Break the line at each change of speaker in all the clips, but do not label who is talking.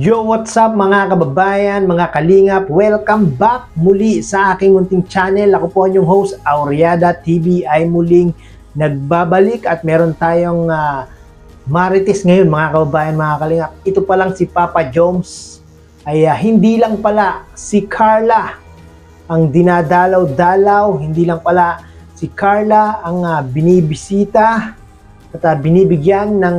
Yo, what's up mga kababayan, mga kalingap? Welcome back muli sa aking munting channel. Ako po ang inyong host, Auriada TV ay muling nagbabalik at meron tayong marites ngayon mga kababayan, mga kalingap. Ito pa lang si Papa Joms ay hindi lang pala si Carla ang dinadalaw-dalaw, hindi lang pala si Carla ang binibisita at binibigyan ng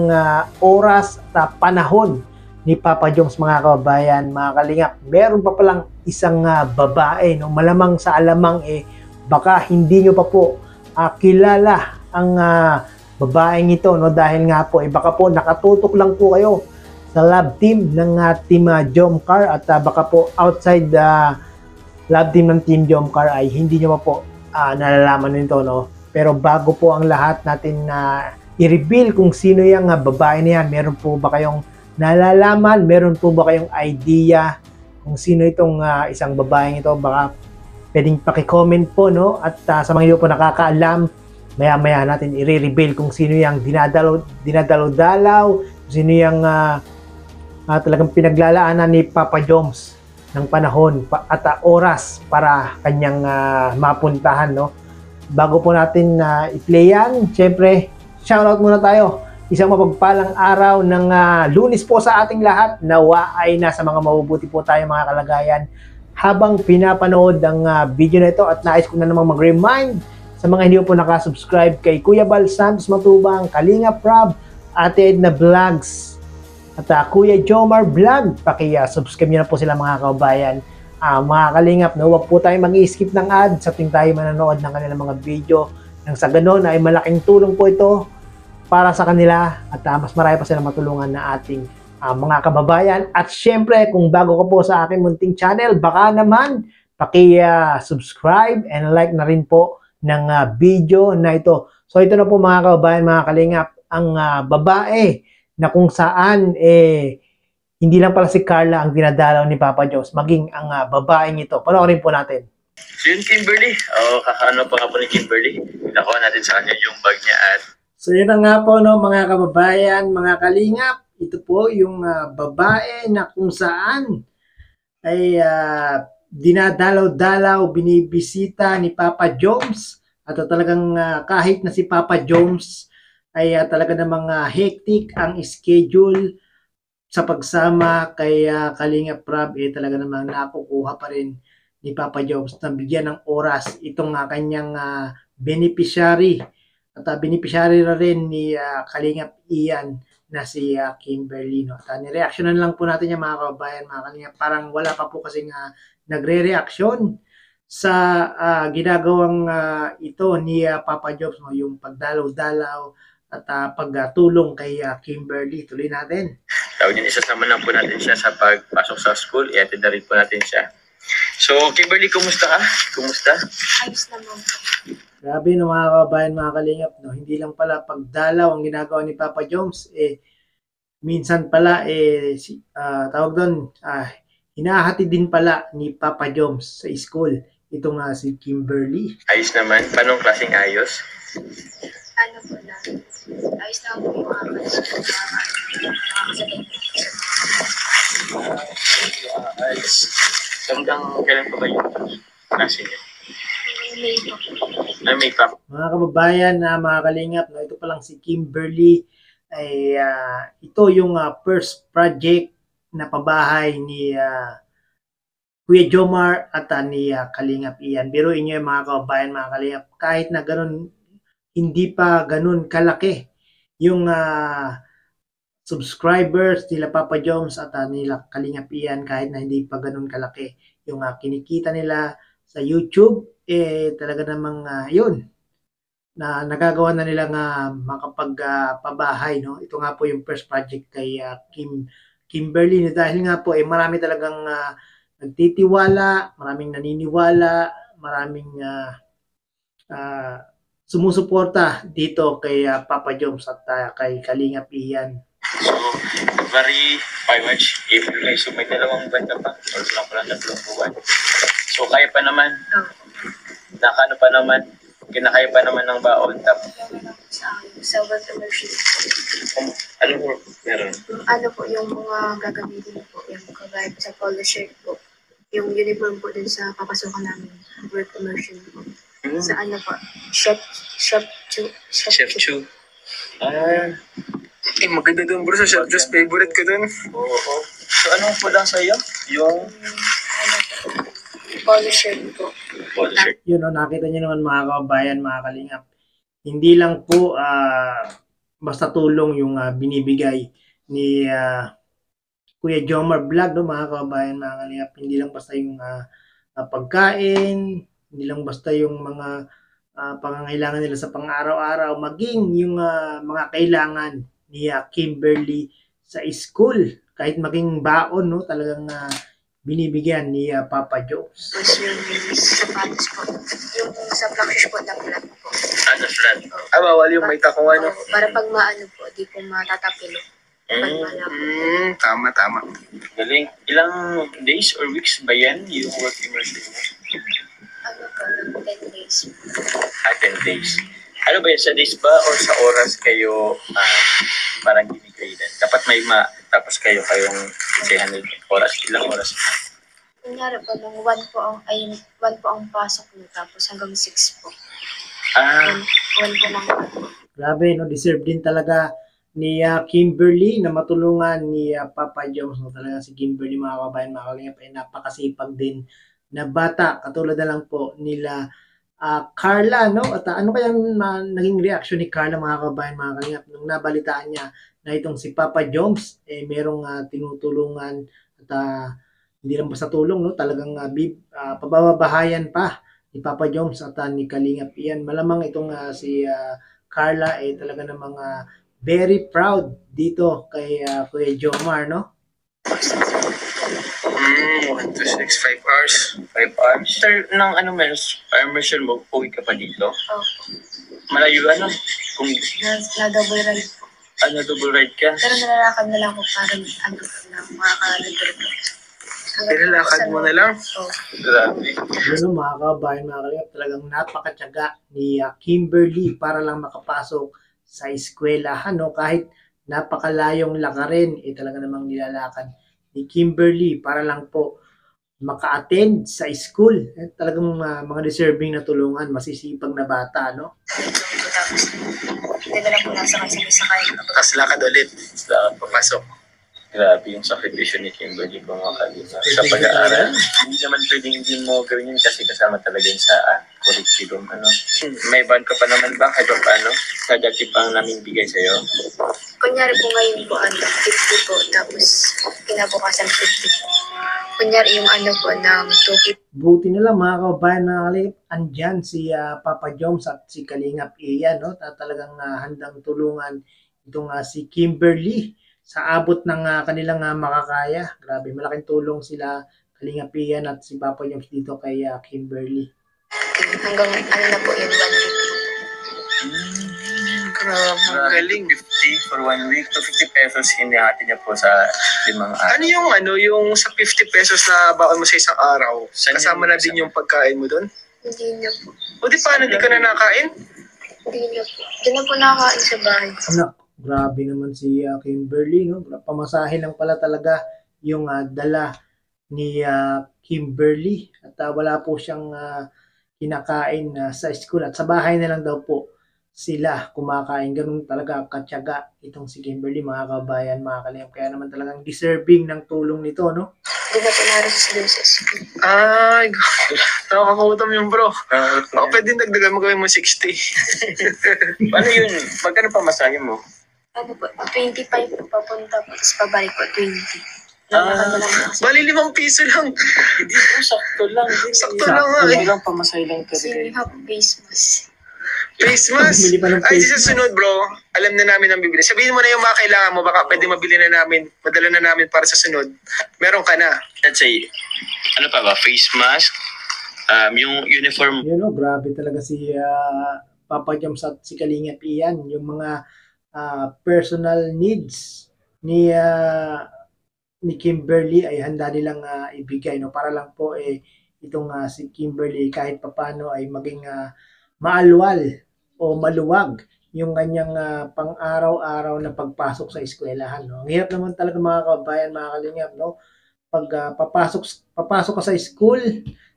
oras at panahon ni Papa Joms mga kababayan, mga kalingap. Meron pa palang isang babae, no? Malamang sa alamang baka hindi nyo pa po kilala ang babaeng ito, no? Dahil nga po baka po nakatutok lang po kayo sa love team ng Team Jomcar at baka po outside love team ng Team Jomcar ay hindi nyo pa po nalalaman nito, no? Pero bago po ang lahat natin i-reveal kung sino yung babae na yan, meron po ba kayong nalalaman? Meron po ba kayong idea kung sino itong isang babaeng ito? Baka pwedeng paki-comment po, no? At sa mga hindi po nakakaalam, maya-maya natin i-reveal kung sino yung dinadalaw-dalaw, sino yung talagang pinaglalaanan ni Papa Joms ng panahon at oras para kanyang mapuntahan, no? Bago po natin i-play yan, syempre, shoutout muna tayo. Isang mapagpalang araw ng Lunes po sa ating lahat. Nawa ay nasa mga mabubuti po tayo mga kalagayan habang pinapanood ang video na ito, at nais ko na namang mag-remind sa mga hindi po nakasubscribe kay Kuya Bal Santos Matubang, Kalinga Prab, Ate Edna Vlogs at Kuya Jomar Vlog. Paki-subscribe nyo na po sila mga kababayan. Mga kalingap, no, huwag po tayo mag-i-skip ng ad sa tuwing tayo manonood ng kanilang mga video. Nang sa ganon ay malaking tulong po ito para sa kanila at mas marami pa silang matulungan na ating mga kababayan. At syempre, kung bago ka po sa aking munting channel, baka naman paki-subscribe and like na rin po ng video na ito. So ito na po mga kababayan, mga kalingap, ang babae na kung saan hindi lang pala si Carla ang dinadalaw ni Papa Joms, maging ang babaeng ito. Panoorin po natin.
So yun, Kimberly. Kakaano pa nga po ni Kimberly. Nakuha natin sa kanya yung bag niya at
so yun na nga po, no, mga kababayan, mga kalingap. Ito po yung babae na kung saan ay dinadalaw-dalaw, binibisita ni Papa Joms. At talagang kahit na si Papa Joms ay talaga namang hectic ang schedule sa pagsama kay Kalinga Prab, talaga namang nakukuha pa rin ni Papa Joms na bigyan ng oras itong kanyang beneficiary. At beneficiary na rin ni Kalingap Ian na si Kimberly. No? At nireactionan lang po natin yung mga kababayan, mga Kalingap. Parang wala pa po kasing nagre-reaction sa ginagawang ito ni Papa Joms, no? Yung pagdalaw-dalaw at pagtulong kay Kimberly. Tuloy natin.
tawag yun, isasama lang po natin siya sa pagpasok sa school. I-attend na rin po natin siya. So, Kimberly, kumusta ka? Kumusta?
Ayos naman po.
Grabe, no, mga kababayan, mga kalingap, no? Hindi lang pala pagdalaw ang ginagawa ni Papa Joms, minsan pala, tawag doon, hinahati din pala ni Papa Joms sa school. Ito nga si Kimberly.
Ayos naman. Paano klaseng ayos?
Ano po na? Ayos naman po yung mga
Ayos. Hanggang kailan pa ba yung klase niya?
May po.
May pa.
Mga kababayan, mga kalingap, no, ito pa lang si Kimberly ay ito yung first project na pabahay ni Kuya Jomar at ni Kalingap Ian. Biruin nyo yung mga kababayan, mga kalingap, kahit na ganun, hindi pa ganun kalaki yung subscribers nila Papa Joms at nila Kalingap Ian, kahit na hindi pa ganun kalaki yung kinikita nila sa YouTube, talaga namang yun, na nagagawa na nila makapagpabahay, no? Ito nga po yung first project kay Kimberly, dahil nga po marami talagang nagtitiwala, maraming naniniwala, maraming sumusuporta dito kay Papa Joms at kay Kalingap Ian.
So, very much if you guys may dalawang buwan ka pa or lang pala 3 buwan. So, kaya pa naman. Nakano pa naman. Kinakaya pa naman ng baon. Tapos,
sa what worship.
ano po meron?
Ano po yung mga gagamitin po. yung kagaya po sa polo shirt po. Yung uniform po dun sa papasukan namin, work immersion po. Sa ano po, chef
Chef Chu. Ah,
Maganda doon bro, sa Chef Joe's favorite ko doon.
oo. So, anong po lang sa'yo? Yung
Ano po, polo shirt po.
polo shirt.
Yun, no, nakita niyo naman mga kababayan, mga kalingap. Hindi lang po basta tulong yung binibigay ni Kuya Jomar Vlog, no, mga kababayan, mga kalingap. Hindi lang basta yung pagkain, hindi lang basta yung mga pangangailangan nila sa pang-araw-araw, maging yung mga kailangan ni Kimberly sa school. Kahit maging baon, no, talagang binibigyan ni Papa Jones.
Tapos yung sapatos po. Yung sa black shoes po na flat po.
Ano, flat?
Bawal yung may takong ano.
Oo, para pag maano po, di po matatapilo. Pag malabo.
Tama.
Galing. Ilang days or weeks ba yan yung work immersion mo?
Ano po, ng 10 days.
10 days. Ano ba yan? Sa days ba or sa oras kayo parang ginigrade? Dapat may tapos kayong 300 oras. Ilang oras?
Kunyari po, nung 1 po ang pasok nyo, tapos hanggang 6 po. 1 po lang po.
Grabe, no, deserve din talaga ni Kimberly na matulungan ni Papa Jones. No, talaga si Kimberly, mga kabayan, mga kalingap, ay napakasipag din na bata. Katulad na lang po nila Carla, no? At ano kaya naging reaction ni Carla, mga kabayan, mga kalingap, nung nabalitaan niya na itong si Papa Jones, merong tinutulungan at hindi lang basta tulong, no? Talagang pababahayan pa ni Papa Jones at ni Kalingap Ian. Malamang itong si Carla ay talaga namang very proud dito kay Kuya Jomar, no?
1 to 6, 5 hours.
5 hours? Sir, nang immersion mo, uwi ka pa dito?
Opo.
Malayo Kung
Na-double ride po.
double ride ka?
Pero nalalakad na lang po para na makakalibre po.
Nilalakad mo na lang?
Oo.
Grabe.
Yun, mga kabayan, mga kalingap, talagang napakatyaga ni Kimberly para lang makapasok sa eskwelahan, no? Kahit napakalayong lakarin, talaga namang nilalakad ni Kimberly para lang po maka-attend sa school. Talagang mga deserving na tulungan, masisipag na bata, no?
Tapos, hindi na lang po nasa sakay.
Tapos lakad ulit. Papasok.
Grabe yung sakripisyo ni Kimberly kung makalina sa pag-aaral. Hindi naman pwedeng hindi mo gawin yun kasi kasama talaga yun sa curriculum. May ban ka pa naman ba kahit paano? Sa dati pang namin bigay sa'yo?
Kunyari po ngayon po, 50 po, tapos kinabukasan 50. Kunyari yung po, ng 250.
Buti na lang, mga kabayan, mga kalingap, andyan si Papa Jones at si Kalingap Ian, no? Talagang handang tulungan itong si Kimberly sa abot ng kanilang makakaya. Grabe, malaking tulong sila Kalingap Ian at si Papa Jones dito kay Kimberly.
Hanggang na po yung 1 week.
Grabe. Galing.
50 for 1 week. 250 pesos hinihati niya po sa 5 araw.
Ano yung sa 50 pesos na baon mo sa isang araw?
Saan
Kasama
yun?
na din yung pagkain mo doon?
Hindi na po.
O di paano, di ka na nakain?
Hindi na po. Hindi na po nakakain sa bahay.
Anak, grabe naman si Kimberly, no? Pamasahe lang pala talaga yung dala ni Kimberly at wala po siyang kinakain sa school at sa bahay na lang daw po sila kumakain. Ganun talaga katyaga itong si Kimberly, mga kabayan, mga kalingap. Kaya naman talagang deserving ng tulong nito, no?
Hindi na po narin sa school.
Ay, nakakakutom yung bro. Ako pwede dagdagan mo gawin mo 60.
Paano yun? Magkano pa masahe mo?
Ano po, 25 po papunta po, tapos pabalik po 20. Lalakad na lang po kasi.
Bali 5 piso lang.
Hindi po, sakto lang.
Sakto lang nga eh.
Hanggang pamasahe lang
Kasi
talaga.
yung half face mask.
Face mask.
Bili pa ng
Ay,
face
sa sunod bro, alam na namin ang bibili. Sabihin mo na yung mga kailangan mo, baka pwede mabili na namin, madala na namin para sa sunod. Meron ka na.
Let's say, ano pa ba? Face mask, yung uniform.
Yun, no? Grabe talaga si Papa Jones at si Kalingap Ian. Yung mga personal needs ni Kimberly ay handa nilang ibigay, no? Para lang po itong si Kimberly kahit papano ay maging maalwal o maluwag yung kanyang pang-araw-araw na pagpasok sa eskwelahan, no? Ang hirap naman talaga, mga kabayan, mga kalingap, no? papasok ka sa school,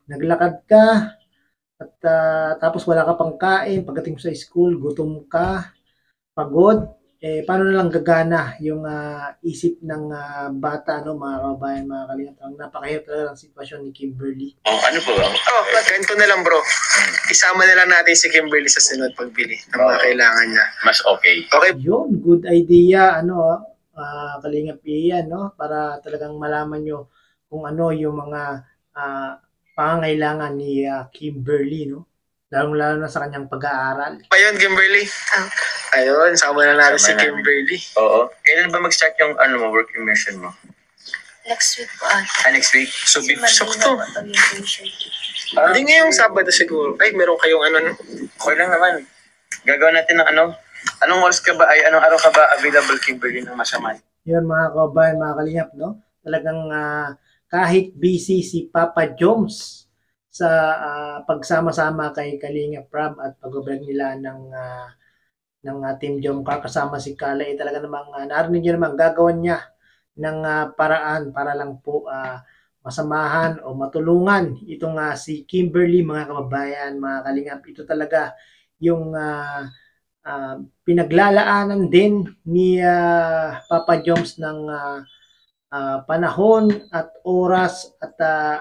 naglakad ka, at tapos wala ka pang kain, pagdating mo sa school, gutom ka, pagod, paano na lang gagana yung isip ng bata, no, mga kababayan, mga kalingap. Ang napakahirap talaga ng sitwasyon ni Kimberly.
Ano po ang...
Ganito na lang bro. Isama na lang natin si Kimberly sa sunod pagbili ng mga kailangan niya.
Mas okay.
Okay.
Yun, good idea, kalingap iyan, no, para talagang malaman nyo kung ano yung mga pangangailangan ni Kimberly, no, lalo na sa kanyang pag-aaral.
Pa yun, Kimberly? Ayun, sama na natin si Kimberly.
Oo. Kailan ba mag-start yung work immersion mo?
Next week po ata.
Next week? So,
Kasi Monday
to.
na po orientation.
Hindi ngayong Sabado siguro. Ay, meron kayong no?
Okay lang naman. Gagawin natin ng anong oras ka ba, anong araw ka ba available, Kimberly, ng masama?
Yun, mga kababayan, mga kalingap, no, talagang kahit busy si Papa Joms sa pagsama-sama kay Kalingap Prab at pag-vlog nila ng Team Jomcar kasama si Kala, talaga namang narinig niyo naman gagawin niya ng paraan para lang po masamahan o matulungan itong si Kimberly, mga kababayan, mga kalingap. Ito talaga yung pinaglalaanan din ni Papa Joms ng panahon at oras at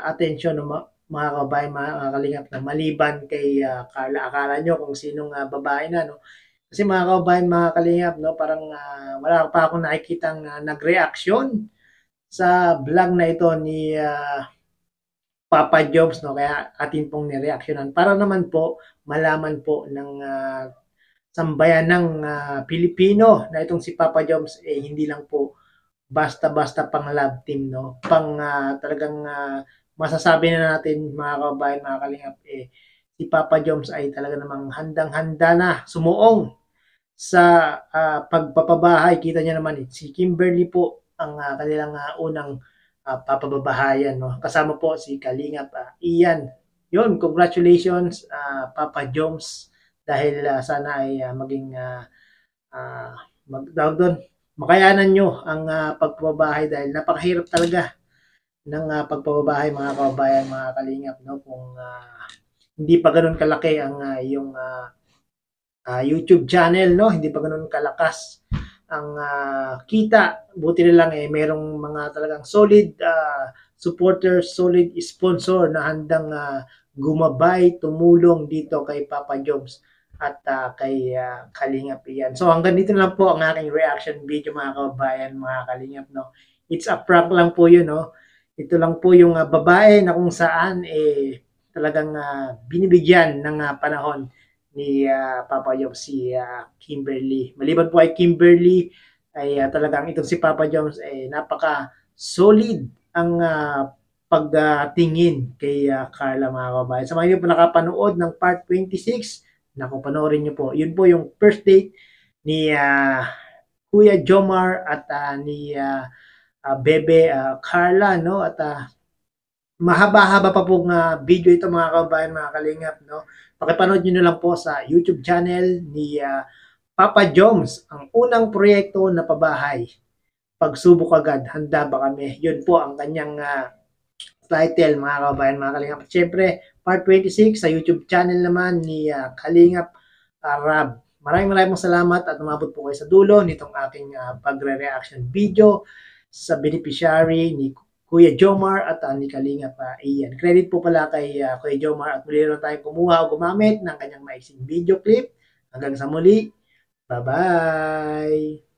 atensyon ng mga kababayan, mga kalingap, na maliban kay Carla. Akala nyo kung sinong babae na, no? Kasi mga kababayan, mga kalingap, no, parang wala pa akong nakikitang nag-reaction sa vlog na ito ni Papa Joms, no, kaya atin pong nireaksyonan para naman po malaman po ng sambayan ng Pilipino na itong si Papa Joms hindi lang po basta-basta pang love team, no, pang talagang masasabi na natin, mga kababayan, mga kalingap, si Papa Joms ay talaga namang handang-handa na sumuong sa pagpapabahay. Kita niya naman, si Kimberly po ang kanilang unang papababahayan, no? Kasama po si Kalingap Ian. Yun, congratulations Papa Joms, dahil sana ay maging makayanan nyo ang pagpapabahay, dahil napakahirap talaga ng pagpapabahay, mga kababayan, mga kalingap, no, kung hindi pa ganoon kalaki ang yung YouTube channel, no, hindi pa ganoon kalakas ang kita. Buti na lang merong mga talagang solid supporters, solid sponsor na handang gumabay, tumulong dito kay Papa Joms at kay Kalingap Ian. So hanggang dito na lang po ang aking reaction video, mga kababayan, mga kalingap, no. It's a prank lang po yun, no. Ito lang po yung babae na kung saan talagang binibigyan ng panahon ni Papa Joms si Kimberly. Maliban po ay Kimberly, ay talagang itong si Papa Joms napaka solid ang pagtingin kay Carla, mga kababayan. Sa mga hindi po nakapanood ng part 26, naku, panoorin nyo po. Yun po yung first date ni Kuya Jomar at ni Bebe Carla, no, at mahaba-haba pa pong video ito, mga kababayan, mga kalingap, no. Pakipanood nyo na lang po sa YouTube channel ni Papa Joms, ang unang proyekto na pabahay. Pagsubok agad, handa ba kami? Yun po ang kanyang title, mga kababayan, mga kalingap. At syempre, part 26 sa YouTube channel naman ni Kalingap Rab. Maraming salamat at umabot po kayo sa dulo nitong aking pagre-reaction video sa beneficiary ni Kuya Jomar at ni Kalingap Ian. Credit po pala kay Kuya Jomar, at muli rin tayo kumuha o gumamit ng kanyang maiksing video clip. Hanggang sa muli, bye-bye!